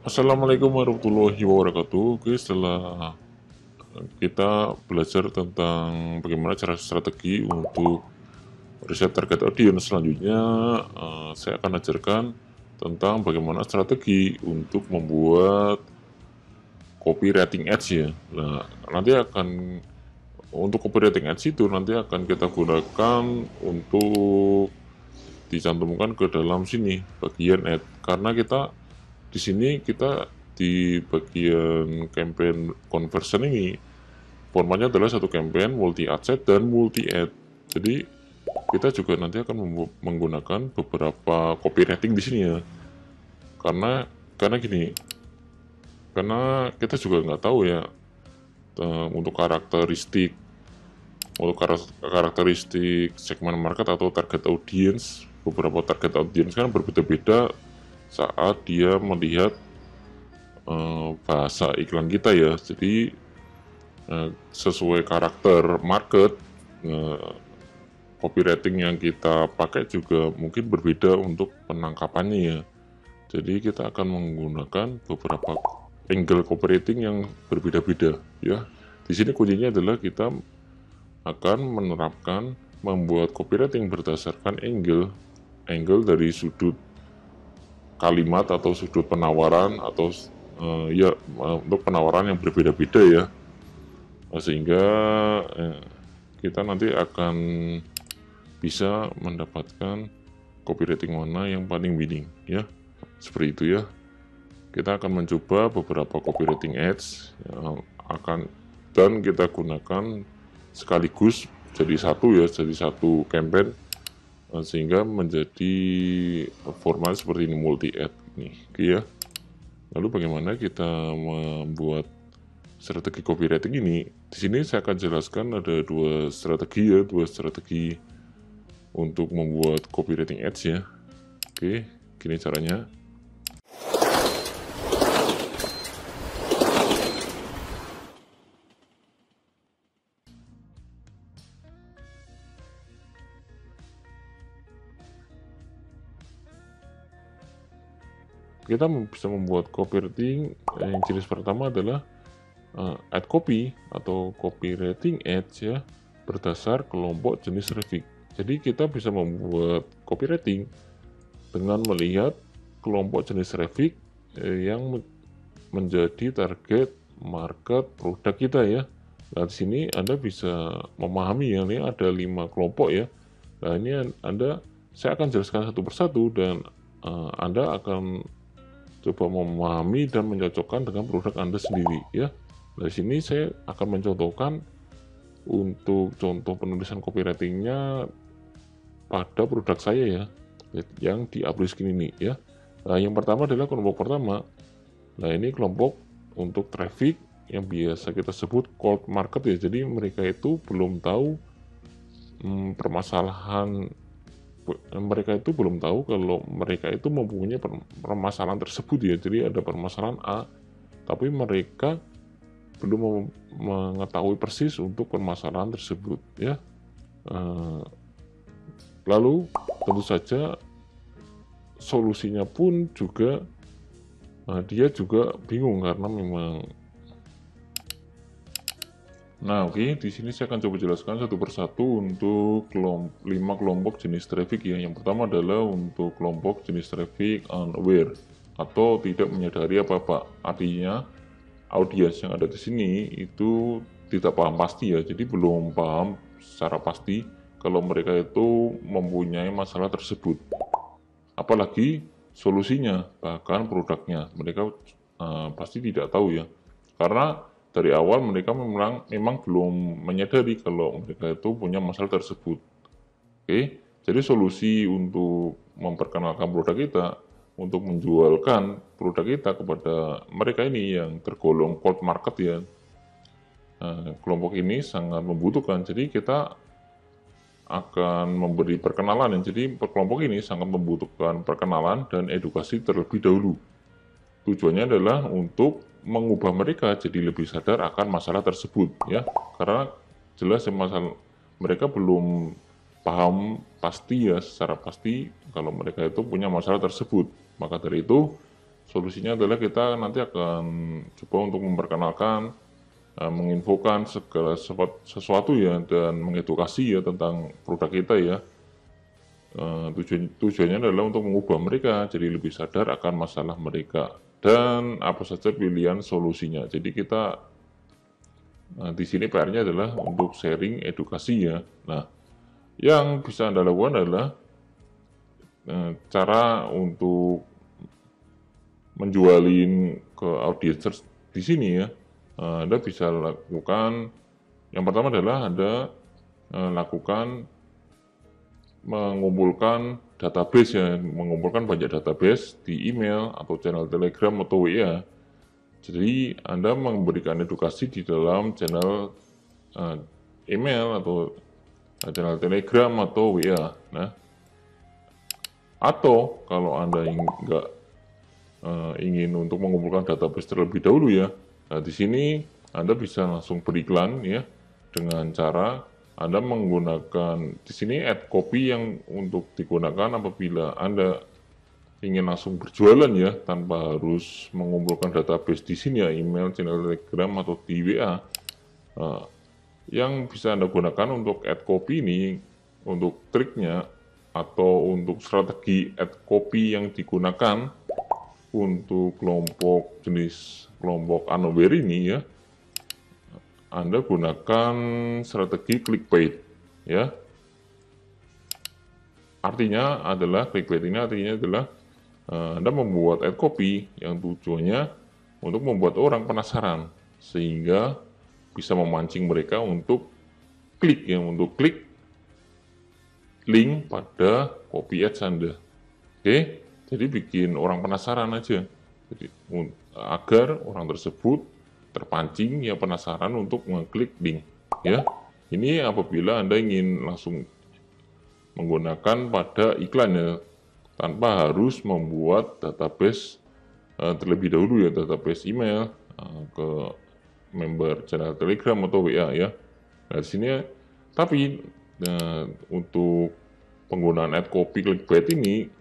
Assalamualaikum warahmatullahi wabarakatuh. Oke, setelah kita belajar tentang bagaimana cara strategi untuk riset target audience, selanjutnya saya akan ajarkan tentang bagaimana strategi untuk membuat copywriting ads ya. Nah, nanti akan untuk copywriting ads itu nanti akan kita gunakan untuk dicantumkan ke dalam sini bagian ad, karena kita di sini kita di bagian campaign conversion ini formatnya adalah satu campaign multi ad set dan multi ad. Jadi kita juga nanti akan menggunakan beberapa copywriting di sini ya, karena gini, karena kita juga nggak tahu ya untuk karakteristik segmen market atau target audience. Beberapa target audience kan berbeda-beda saat dia melihat bahasa iklan kita ya. Jadi sesuai karakter market, copywriting yang kita pakai juga mungkin berbeda untuk penangkapannya ya. Jadi kita akan menggunakan beberapa angle copywriting yang berbeda-beda ya. Di sini kuncinya adalah kita akan menerapkan membuat copywriting berdasarkan angle dari sudut kalimat atau sudut penawaran atau untuk penawaran yang berbeda-beda ya, sehingga kita nanti akan bisa mendapatkan copywriting mana yang paling winning ya, seperti itu ya. Kita akan mencoba beberapa copywriting ads yang akan dan kita gunakan sekaligus jadi satu campaign, sehingga menjadi format seperti ini, multi ad nih ya. Lalu bagaimana kita membuat strategi copywriting ini? Di sini saya akan jelaskan ada dua strategi untuk membuat copywriting ads ya. Oke, gini caranya. Kita bisa membuat copywriting yang jenis pertama adalah ad copy atau copywriting ads ya, berdasar kelompok jenis traffic. Jadi kita bisa membuat copywriting dengan melihat kelompok jenis traffic yang menjadi target market produk kita ya. Nah, di sini Anda bisa memahami ya, ini ada 5 kelompok ya. Nah, ini saya akan jelaskan satu persatu dan Anda akan coba memahami dan mencocokkan dengan produk Anda sendiri ya. Dari sini saya akan mencontohkan untuk contoh penulisan copywritingnya pada produk saya ya, yang di Upriskin ini ya. Nah, yang pertama adalah kelompok pertama. Nah, ini kelompok untuk traffic yang biasa kita sebut cold market ya. Jadi mereka itu belum tahu permasalahan, mereka itu belum tahu kalau mereka itu mempunyai permasalahan tersebut ya. Jadi ada permasalahan A, tapi mereka belum mengetahui persis untuk permasalahan tersebut ya. Lalu tentu saja solusinya pun juga dia juga bingung karena memang. Nah, oke, di sini saya akan coba jelaskan satu persatu untuk 5 kelompok jenis traffic ya. Yang pertama adalah untuk kelompok jenis traffic unaware atau tidak menyadari apa-apa. Artinya audiens yang ada di sini itu tidak paham pasti ya. Jadi belum paham secara pasti kalau mereka itu mempunyai masalah tersebut. Apalagi solusinya, bahkan produknya. Mereka pasti tidak tahu ya. Karena dari awal mereka memang belum menyadari kalau mereka itu punya masalah tersebut. Oke, jadi solusi untuk memperkenalkan produk kita, untuk menjualkan produk kita kepada mereka ini yang tergolong cold market ya, kelompok ini sangat membutuhkan. Jadi kita akan memberi perkenalan. Jadi kelompok ini sangat membutuhkan perkenalan dan edukasi terlebih dahulu. Tujuannya adalah untuk mengubah mereka jadi lebih sadar akan masalah tersebut ya, karena jelas masalah mereka belum paham pasti ya, secara pasti kalau mereka itu punya masalah tersebut. Maka dari itu solusinya adalah kita nanti akan coba untuk memperkenalkan, menginfokan segala sesuatu ya, dan mengedukasi ya tentang produk kita ya. Tujuannya adalah untuk mengubah mereka jadi lebih sadar akan masalah mereka dan apa saja pilihan solusinya. Jadi kita di sini PR-nya adalah untuk sharing edukasi ya. Nah, yang bisa Anda lakukan adalah cara untuk menjualin ke audiens di sini ya. Anda bisa lakukan, yang pertama adalah Anda lakukan mengumpulkan database ya, mengumpulkan banyak database di email atau channel Telegram atau WA. Jadi Anda memberikan edukasi di dalam channel email atau channel Telegram atau WA. Nah, atau kalau Anda nggak ingin untuk mengumpulkan database terlebih dahulu ya, nah di sini Anda bisa langsung beriklan ya dengan cara Anda menggunakan di sini ad copy yang untuk digunakan apabila Anda ingin langsung berjualan ya tanpa harus mengumpulkan database di sini ya, email, channel Telegram atau di WA. Yang bisa Anda gunakan untuk ad copy ini, untuk triknya atau untuk strategi ad copy yang digunakan untuk kelompok unaware ini ya, Anda gunakan strategi clickbait ya. Artinya adalah clickbait ini adalah Anda membuat ad copy yang tujuannya untuk membuat orang penasaran sehingga bisa memancing mereka untuk klik link pada copy ads Anda. Oke, jadi bikin orang penasaran aja. Jadi agar orang tersebut terpancing ya penasaran untuk mengklik link ya. Ini apabila Anda ingin langsung menggunakan pada iklan ya, tanpa harus membuat database terlebih dahulu ya, database email ke member channel Telegram atau WA ya. Nah, di sini tapi untuk penggunaan ad copy clickbait ini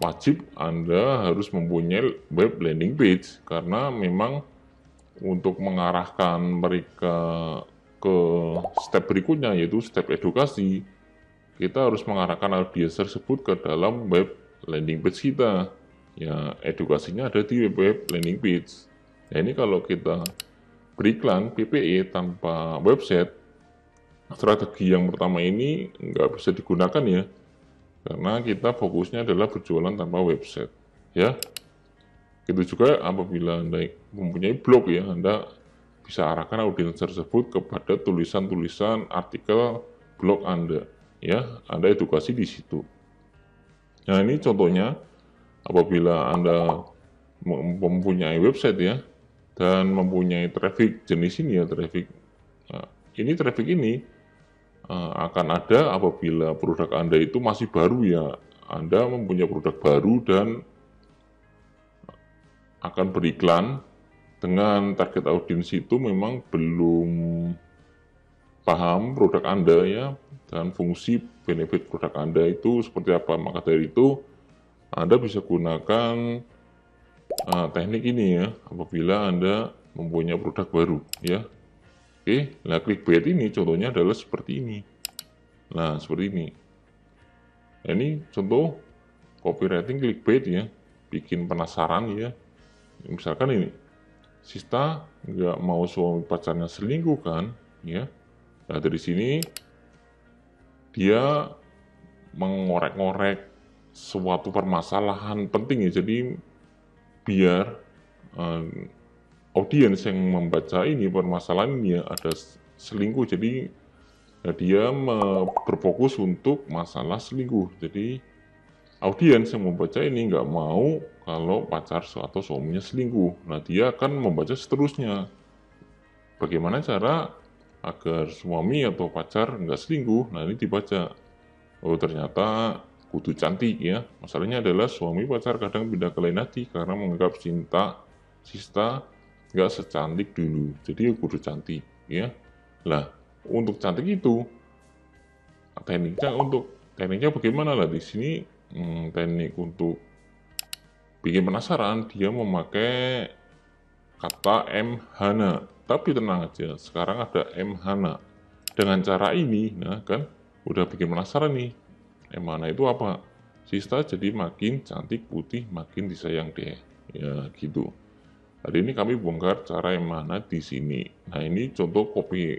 wajib Anda harus mempunyai web landing page karena memang untuk mengarahkan mereka ke step berikutnya yaitu step edukasi, kita harus mengarahkan audiens tersebut ke dalam web landing page kita. Ya, edukasinya ada di web landing page. Nah, ini kalau kita beriklan PPE tanpa website, strategi yang pertama ini nggak bisa digunakan ya, karena kita fokusnya adalah berjualan tanpa website ya. Itu juga apabila Anda mempunyai blog ya, Anda bisa arahkan audiens tersebut kepada tulisan-tulisan artikel blog Anda ya, Anda edukasi di situ. Nah, ini contohnya apabila Anda mempunyai website ya dan mempunyai traffic jenis ini ya, traffic ini akan ada apabila produk Anda itu masih baru ya, Anda mempunyai produk baru dan akan beriklan dengan target audiens itu memang belum paham produk Anda ya, dan fungsi benefit produk Anda itu seperti apa. Maka dari itu Anda bisa gunakan teknik ini ya apabila Anda mempunyai produk baru ya. Oke, nah clickbait ini contohnya adalah seperti ini. Nah, seperti ini. Nah, ini contoh copywriting clickbait ya, bikin penasaran ya. Misalkan ini, Sista nggak mau suami pacarnya selingkuh kan, ya. Nah, dari sini dia mengorek-ngorek suatu permasalahan penting ya. Jadi biar audiens yang membaca ini permasalahan ini ya ada selingkuh, jadi dia berfokus untuk masalah selingkuh. Jadi audiens yang membaca ini nggak mau kalau pacar atau suaminya selingkuh. Nah, dia akan membaca seterusnya. Bagaimana cara agar suami atau pacar nggak selingkuh? Nah, ini dibaca. Oh, ternyata kudu cantik ya. Masalahnya adalah suami pacar kadang pindah ke lain hati karena menganggap Sista nggak secantik dulu. Jadi kudu cantik ya. Lah, untuk cantik itu tekniknya bagaimana lah di sini? Teknik untuk bikin penasaran, dia memakai kata mHana. Tapi tenang aja, sekarang ada mHana. Dengan cara ini, nah kan, udah bikin penasaran nih. mHana itu apa? Sista jadi makin cantik, putih, makin disayang deh. Ya gitu. Hari ini kami bongkar cara mHana di sini. Nah ini contoh copy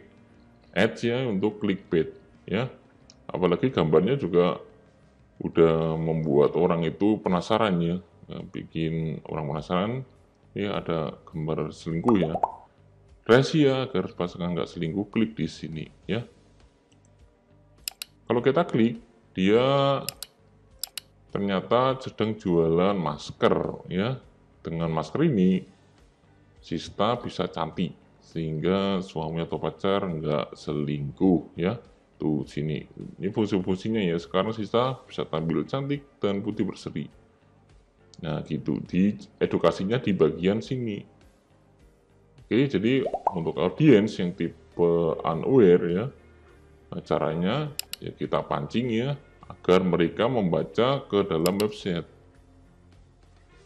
ads ya untuk clickbait ya. Apalagi gambarnya juga udah membuat orang itu penasaran ya. Bikin orang penasaran. Ya ada gambar selingkuh ya. Rahasia agar pasangan nggak selingkuh, klik di sini ya. Kalau kita klik, dia ternyata sedang jualan masker ya. Dengan masker ini, Sista bisa cantik sehingga suami atau pacar nggak selingkuh ya. Tuh sini, ini fungsi-fungsinya ya. Sekarang Sista bisa tampil cantik dan putih berseri. Nah gitu, di edukasinya di bagian sini. Oke, jadi untuk audiens yang tipe unaware ya, caranya ya kita pancing ya, agar mereka membaca ke dalam website.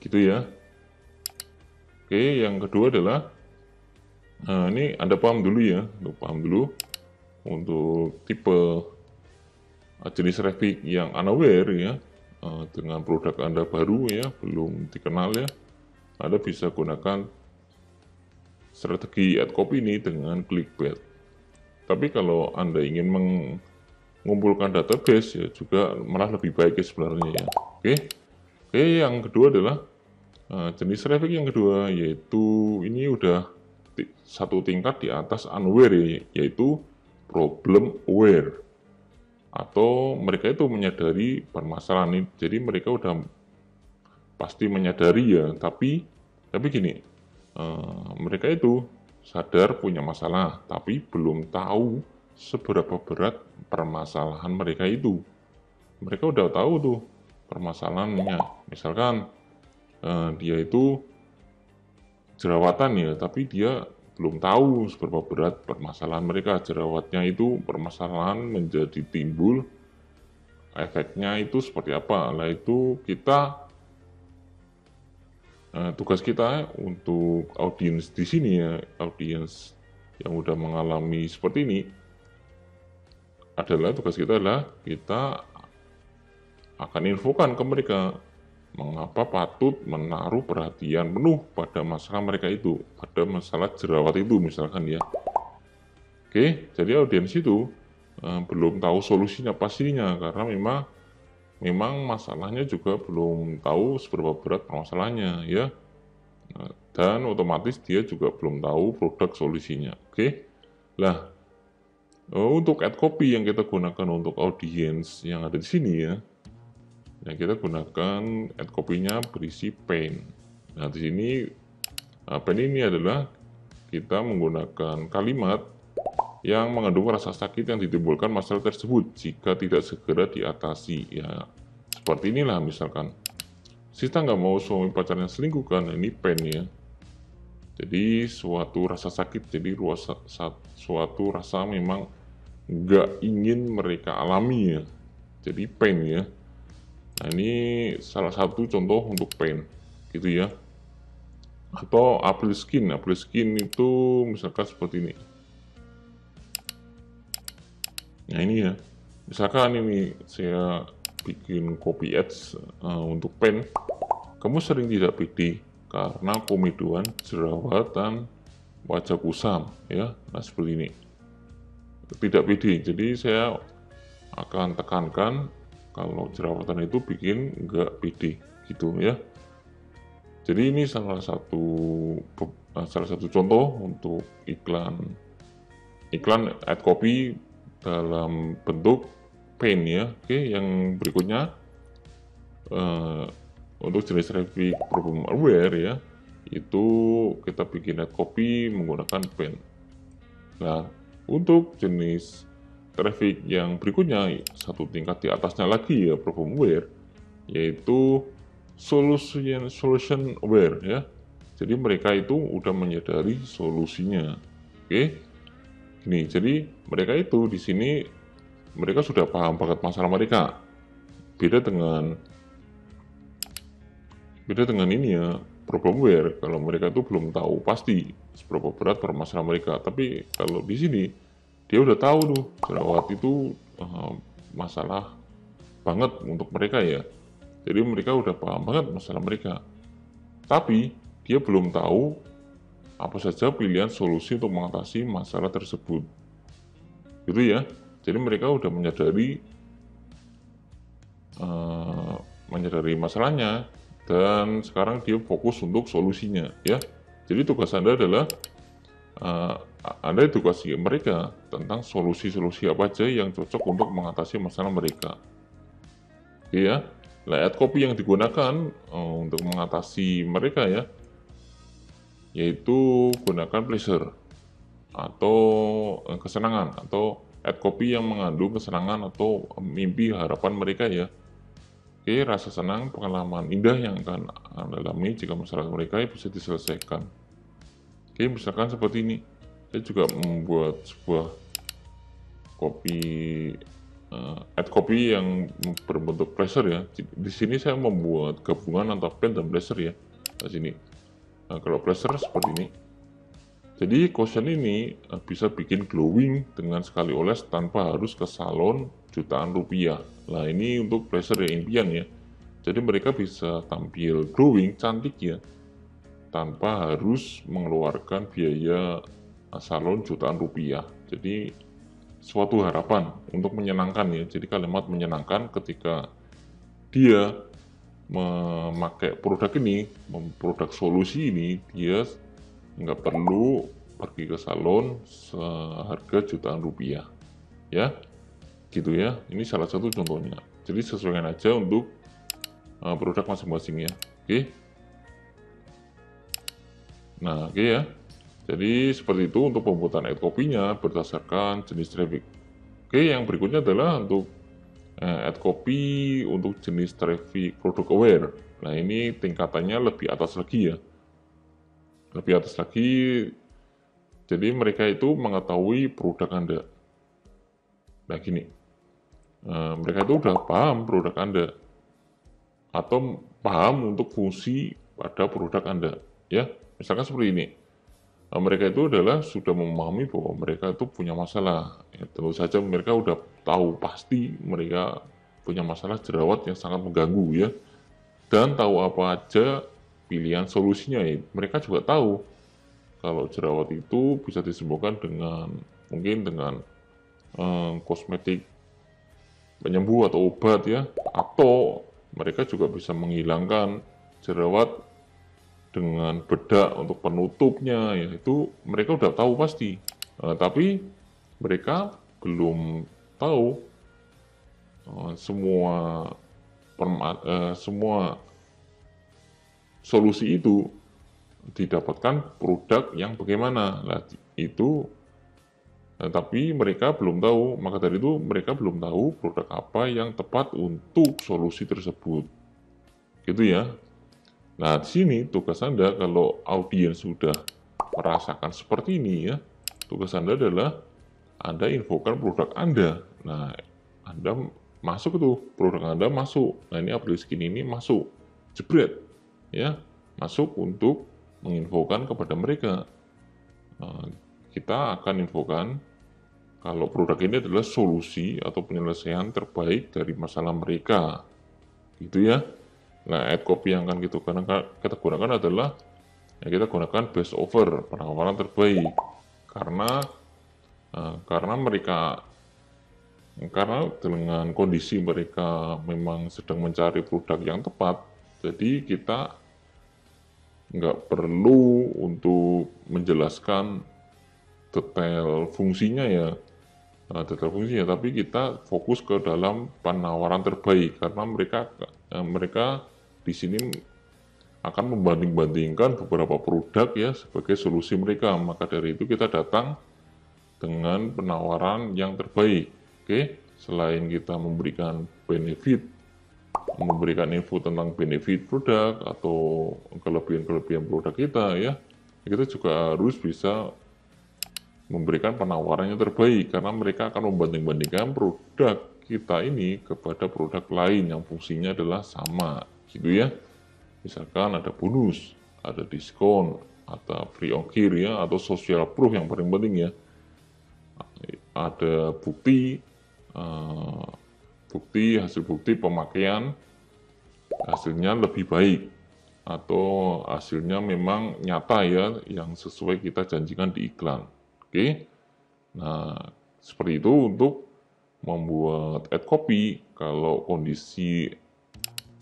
Gitu ya. Oke, yang kedua adalah, nah ini Anda paham dulu ya, paham dulu untuk tipe jenis traffic yang unaware ya, dengan produk Anda baru ya, belum dikenal ya, Anda bisa gunakan strategi ad copy ini dengan clickbait. Tapi kalau Anda ingin mengumpulkan database ya juga malah lebih baik ya sebenarnya ya. Oke, yang kedua adalah jenis traffic yang kedua, yaitu ini udah satu tingkat di atas unaware ya, yaitu problem aware. Atau mereka itu menyadari permasalahan ini, jadi mereka udah pasti menyadari ya, tapi gini, mereka itu sadar punya masalah, tapi belum tahu seberapa berat permasalahan mereka itu. Mereka udah tahu tuh permasalahannya. Misalkan dia itu jerawatan ya, tapi dia belum tahu seberapa berat permasalahan mereka. Jerawatnya itu permasalahan menjadi timbul, efeknya itu seperti apa. Lah itu kita tugas kita untuk audiens di sini ya, audiens yang udah mengalami seperti ini, adalah tugas kita adalah kita akan infokan ke mereka mengapa patut menaruh perhatian penuh pada masalah mereka itu, pada masalah jerawat itu misalkan ya. Oke, jadi audiens itu belum tahu solusinya pastinya karena memang masalahnya juga belum tahu seberapa berat permasalahannya ya, dan otomatis dia juga belum tahu produk solusinya. Oke, lah untuk ad copy yang kita gunakan untuk audiens yang ada di sini ya, kita gunakan ad copy-nya berisi pain. Nah di sini pain ini adalah kita menggunakan kalimat yang mengandung rasa sakit yang ditimbulkan masalah tersebut jika tidak segera diatasi ya. Seperti inilah misalkan, Sista nggak mau suami pacarnya selingkuh kan, ini pain ya. Jadi suatu rasa sakit, jadi suatu rasa memang nggak ingin mereka alami ya. Jadi pain ya. Nah ini salah satu contoh untuk pain gitu ya. Atau apple skin itu misalkan seperti ini. Nah ini ya, misalkan ini saya bikin copy ads untuk pen, kamu sering tidak pede karena komedoan, jerawatan, wajah kusam ya, nah seperti ini, tidak pede. Jadi saya akan tekankan kalau jerawatan itu bikin nggak pede gitu ya. Jadi ini salah satu contoh untuk iklan ad copy dalam bentuk pain ya. Oke, yang berikutnya untuk jenis traffic problem aware ya, itu kita bikin ad copy menggunakan pain. Nah, untuk jenis traffic yang berikutnya satu tingkat di atasnya lagi ya, problem aware, yaitu solution aware ya. Jadi mereka itu udah menyadari solusinya. Oke. Nih, jadi mereka itu di sini mereka sudah paham banget masalah mereka. Beda dengan Beda dengan ini ya, problemware. Kalau mereka itu belum tahu pasti seberapa berat permasalahan mereka. Tapi kalau di sini dia udah tahu tuh jerawat itu masalah banget untuk mereka ya. Jadi mereka udah paham banget masalah mereka. Tapi dia belum tahu apa saja pilihan solusi untuk mengatasi masalah tersebut. Gitu ya. Jadi mereka udah menyadari masalahnya dan sekarang dia fokus untuk solusinya ya. Jadi tugas Anda adalah Anda edukasi mereka tentang solusi-solusi apa aja yang cocok untuk mengatasi masalah mereka. Oke ya. Layout copy yang digunakan untuk mengatasi mereka ya, yaitu gunakan pleasure atau kesenangan, atau ad copy yang mengandung kesenangan atau mimpi harapan mereka ya. Oke, rasa senang, pengalaman indah yang akan Anda alami jika masalah mereka bisa diselesaikan. Oke, misalkan seperti ini. Saya juga membuat sebuah copy ad copy yang berbentuk pleasure ya. Di sini saya membuat gabungan antara pen dan pleasure ya. Di sini. Nah, kalau pleasure seperti ini. Jadi cushion ini bisa bikin glowing dengan sekali oles tanpa harus ke salon jutaan rupiah. Nah ini untuk pleasure ya, impian ya. Jadi mereka bisa tampil glowing, cantik ya, tanpa harus mengeluarkan biaya salon jutaan rupiah. Jadi suatu harapan untuk menyenangkan ya. Jadi kalimat menyenangkan ketika dia memakai produk ini, produk solusi ini, dia nggak perlu pergi ke salon seharga jutaan rupiah ya, gitu ya. Ini salah satu contohnya. Jadi sesuaikan aja untuk produk masing-masing ya. Oke. Nah oke ya, jadi seperti itu untuk pembuatan ad copy-nya berdasarkan jenis traffic. Oke, yang berikutnya adalah untuk ad copy untuk jenis traffic product aware. Nah ini tingkatannya lebih atas lagi ya, lebih atas lagi. Jadi mereka itu mengetahui produk Anda. Nah gini, mereka itu udah paham produk Anda atau paham untuk fungsi pada produk Anda ya. Misalkan seperti ini, mereka itu adalah sudah memahami bahwa mereka itu punya masalah ya, tentu saja mereka udah tahu pasti mereka punya masalah jerawat yang sangat mengganggu ya, dan tahu apa aja pilihan solusinya ya. Mereka juga tahu kalau jerawat itu bisa disembuhkan dengan mungkin dengan kosmetik penyembuh atau obat ya, atau mereka juga bisa menghilangkan jerawat dengan bedak untuk penutupnya ya. Itu mereka udah tahu pasti, tapi mereka belum tahu semua solusi itu didapatkan produk yang bagaimana lah itu. Tapi mereka belum tahu, maka dari itu mereka belum tahu produk apa yang tepat untuk solusi tersebut, gitu ya. Nah di sini tugas Anda kalau audiens sudah merasakan seperti ini ya, tugas Anda adalah Anda infokan produk Anda. Nah Anda masuk itu, produk Anda masuk. Nah ini aplikasi ini masuk, jebret ya, masuk untuk menginfokan kepada mereka. Kita akan infokan kalau produk ini adalah solusi atau penyelesaian terbaik dari masalah mereka, gitu ya. Nah, ad copy yang akan kita gunakan adalah kita gunakan best offer, penawaran terbaik, karena dengan kondisi mereka memang sedang mencari produk yang tepat, jadi kita nggak perlu untuk menjelaskan detail fungsinya ya, tapi kita fokus ke dalam penawaran terbaik, karena mereka di sini akan membanding-bandingkan beberapa produk ya sebagai solusi mereka. Maka dari itu kita datang dengan penawaran yang terbaik. Oke, selain kita memberikan benefit, memberikan info tentang benefit produk atau kelebihan-kelebihan produk kita ya, kita juga harus bisa memberikan penawaran yang terbaik, karena mereka akan membanding-bandingkan produk kita ini kepada produk lain yang fungsinya adalah sama, gitu ya. Misalkan ada bonus, ada diskon, atau free ongkir ya, atau social proof yang paling penting ya. Ada bukti, hasil bukti pemakaian, hasilnya lebih baik, atau hasilnya memang nyata ya, yang sesuai kita janjikan di iklan. Oke, nah seperti itu untuk membuat ad copy kalau kondisi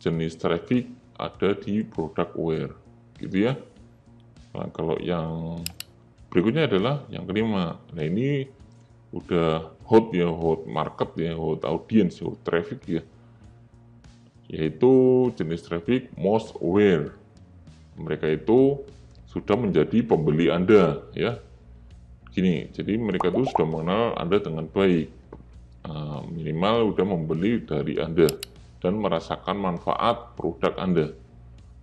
jenis traffic ada di product aware, gitu ya. Nah, kalau yang berikutnya adalah yang kelima. Nah, ini udah hot ya, hot market ya, hot audience, hot traffic ya. Yaitu jenis traffic most aware. Mereka itu sudah menjadi pembeli Anda ya. Gini, jadi mereka itu sudah mengenal Anda dengan baik. Minimal sudah membeli dari Anda dan merasakan manfaat produk Anda.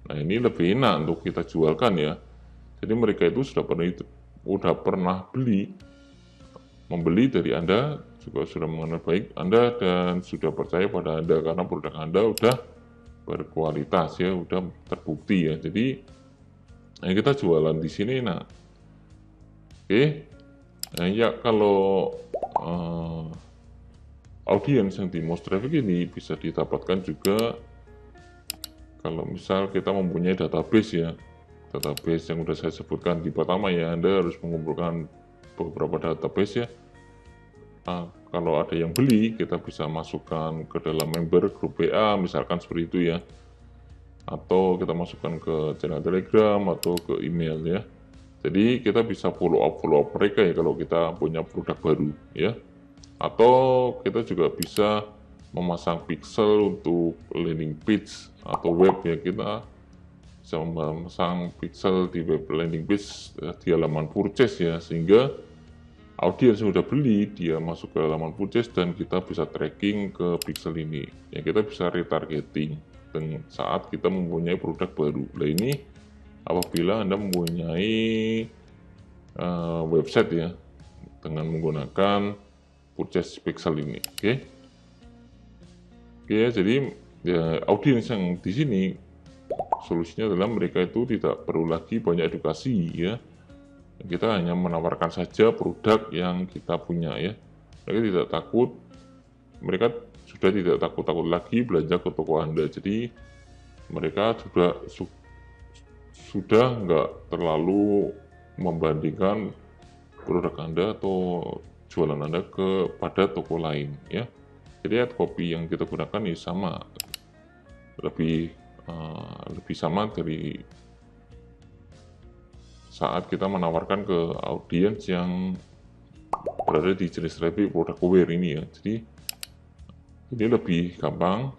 Nah, ini lebih enak untuk kita jualkan ya. Jadi mereka itu sudah pernah membeli dari Anda, juga sudah mengenal baik Anda dan sudah percaya pada Anda karena produk Anda sudah berkualitas ya, sudah terbukti ya. Jadi kita jualan di sini. Nah, oke. Nah, ya kalau audiens yang di most traffic ini bisa didapatkan juga kalau misal kita mempunyai database ya. Database yang sudah saya sebutkan di pertama ya, Anda harus mengumpulkan beberapa database ya. Kalau ada yang beli, kita bisa masukkan ke dalam member grup WA, misalkan seperti itu ya. Atau kita masukkan ke channel Telegram atau ke email ya. Jadi kita bisa follow up mereka ya kalau kita punya produk baru ya. Atau kita juga bisa memasang pixel untuk landing page atau web ya, kita bisa memasang pixel di web landing page di halaman purchase ya, sehingga audiens yang sudah beli dia masuk ke halaman purchase dan kita bisa tracking ke pixel ini ya, kita bisa retargeting dengan saat kita mempunyai produk baru. Nah, ini apabila Anda mempunyai website ya dengan menggunakan purchase pixel ini. Oke ya, jadi ya, audiens yang di sini solusinya adalah mereka itu tidak perlu lagi banyak edukasi ya. Kita hanya menawarkan saja produk yang kita punya ya. Mereka tidak takut, mereka sudah tidak takut-takut lagi belanja ke toko Anda. Jadi mereka sudah nggak terlalu membandingkan produk Anda atau jualan Anda kepada toko lain ya. Jadi ad copy yang kita gunakan ini sama, lebih sama dari saat kita menawarkan ke audiens yang berada di jenis traffic product aware ini ya. Jadi ini lebih gampang,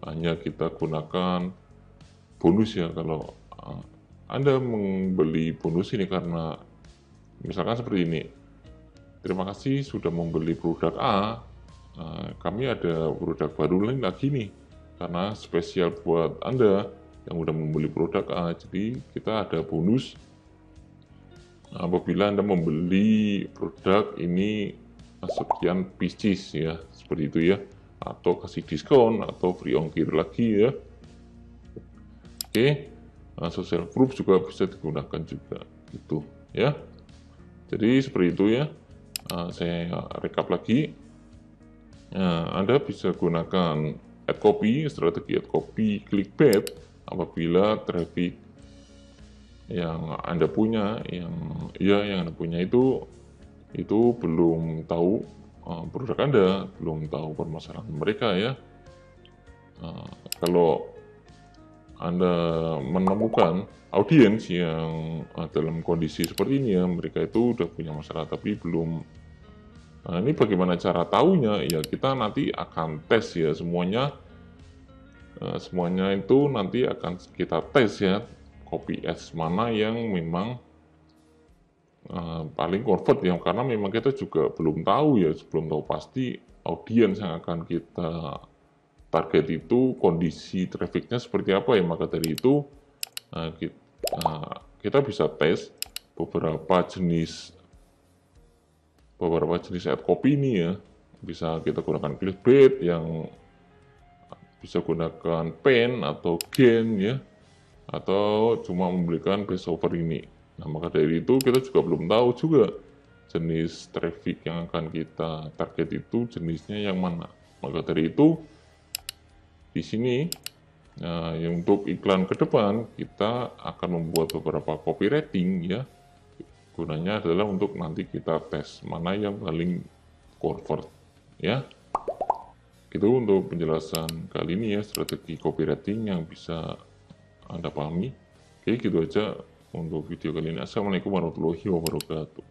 hanya kita gunakan bonus ya. Kalau Anda membeli bonus ini karena misalkan seperti ini, terima kasih sudah membeli produk A, kami ada produk baru lain lagi nih karena spesial buat Anda yang udah membeli produk A. Jadi kita ada bonus apabila Anda membeli produk ini sekian pieces ya, seperti itu ya, atau kasih diskon atau free ongkir lagi ya. Oke, social proof juga bisa digunakan juga itu ya. Jadi seperti itu ya. Saya rekap lagi. Anda bisa gunakan ad copy, strategi ad copy clickbait apabila traffic yang Anda punya, yang Anda punya itu belum tahu produk Anda, belum tahu permasalahan mereka ya. Kalau Anda menemukan audiens yang dalam kondisi seperti ini ya, mereka itu udah punya masalah tapi belum. Nah, ini bagaimana cara tahunya? Ya kita nanti akan tes ya semuanya. Semuanya itu nanti akan kita tes ya, copy ads mana yang memang paling convert ya, karena memang kita juga belum tahu ya, belum tahu pasti audiens yang akan kita target itu kondisi trafficnya seperti apa ya. Maka dari itu kita bisa tes beberapa jenis ad copy ini ya. Bisa kita gunakan clickbait, yang bisa gunakan pen atau gain ya, atau cuma memberikan base over ini. Nah, maka dari itu kita juga belum tahu juga jenis traffic yang akan kita target itu jenisnya yang mana. Maka dari itu di sini yang untuk iklan ke depan kita akan membuat beberapa copywriting ya. Gunanya adalah untuk nanti kita tes mana yang paling convert ya. Itu untuk penjelasan kali ini ya, strategi copywriting yang bisa Anda pahami. Oke, gitu aja untuk video kali ini. Assalamualaikum warahmatullahi wabarakatuh.